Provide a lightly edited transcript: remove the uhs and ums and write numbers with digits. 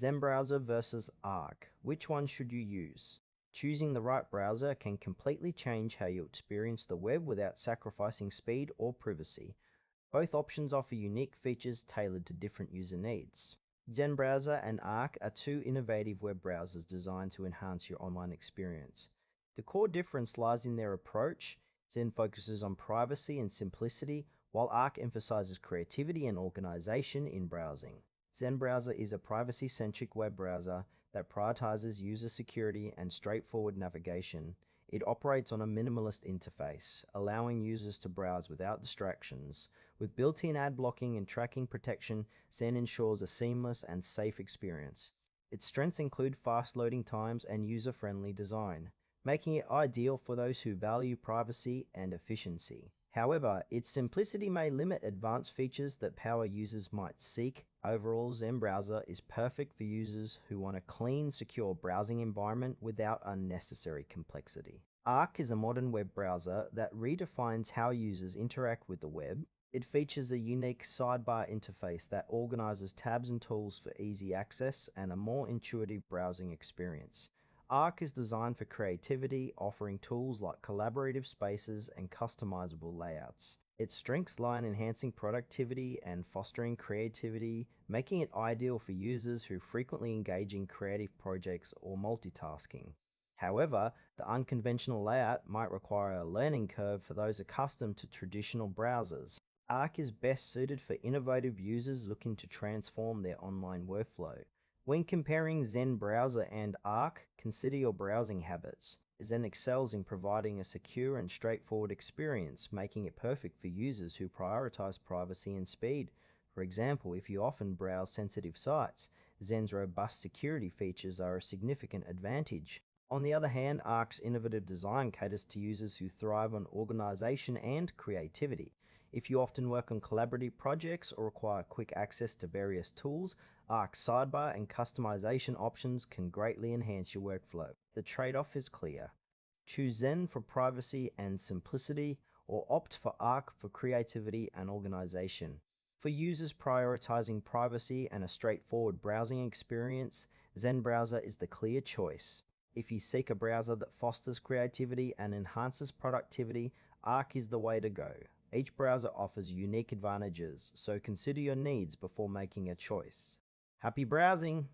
Zen Browser versus Arc. Which one should you use? Choosing the right browser can completely change how you experience the web without sacrificing speed or privacy. Both options offer unique features tailored to different user needs. Zen Browser and Arc are two innovative web browsers designed to enhance your online experience. The core difference lies in their approach. Zen focuses on privacy and simplicity, while Arc emphasizes creativity and organization in browsing. Zen Browser is a privacy-centric web browser that prioritizes user security and straightforward navigation. It operates on a minimalist interface, allowing users to browse without distractions. With built-in ad blocking and tracking protection, Zen ensures a seamless and safe experience. Its strengths include fast loading times and user-friendly design, making it ideal for those who value privacy and efficiency. However, its simplicity may limit advanced features that power users might seek. Overall, Zen Browser is perfect for users who want a clean, secure browsing environment without unnecessary complexity. Arc is a modern web browser that redefines how users interact with the web. It features a unique sidebar interface that organizes tabs and tools for easy access and a more intuitive browsing experience. Arc is designed for creativity, offering tools like collaborative spaces and customizable layouts. Its strengths lie in enhancing productivity and fostering creativity, making it ideal for users who frequently engage in creative projects or multitasking. However, the unconventional layout might require a learning curve for those accustomed to traditional browsers. Arc is best suited for innovative users looking to transform their online workflow. When comparing Zen Browser and Arc, consider your browsing habits. Zen excels in providing a secure and straightforward experience, making it perfect for users who prioritize privacy and speed. For example, if you often browse sensitive sites, Zen's robust security features are a significant advantage. On the other hand, Arc's innovative design caters to users who thrive on organization and creativity. If you often work on collaborative projects or require quick access to various tools, Arc's sidebar and customization options can greatly enhance your workflow. The trade-off is clear. Choose Zen for privacy and simplicity, or opt for Arc for creativity and organization. For users prioritizing privacy and a straightforward browsing experience, Zen Browser is the clear choice. If you seek a browser that fosters creativity and enhances productivity, Arc is the way to go. Each browser offers unique advantages, so consider your needs before making a choice. Happy browsing!